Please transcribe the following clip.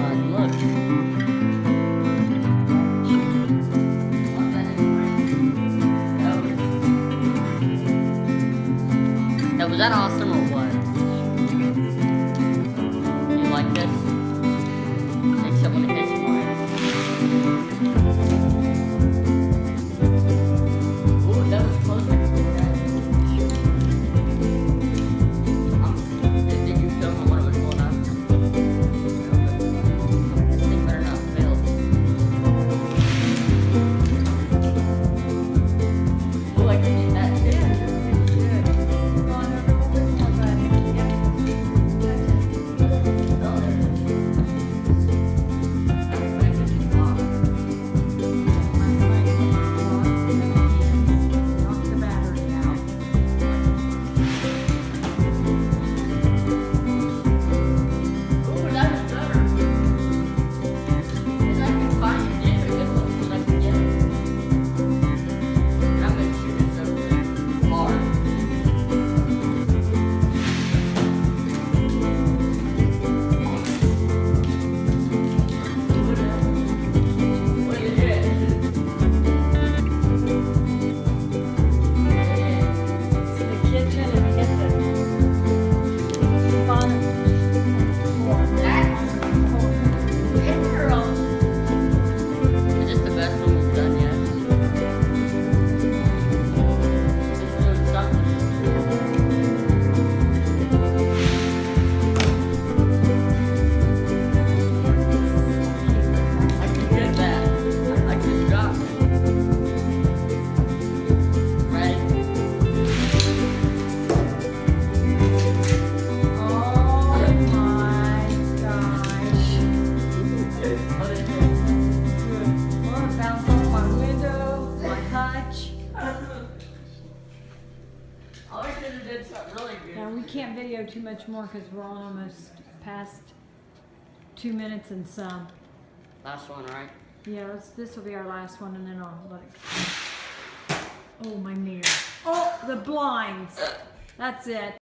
god, look. Now, was that awesome or what? You like this? Except when it hits mine. Ooh, that was close. Did you film when it was going on? This thing better not fail. Ooh, I can get that too. Now we can't video too much more because we're almost past 2 minutes and some. Last one, right? Yeah, this will be our last one, and then I'll let it. Oh, my mirror. Oh, the blinds. That's it.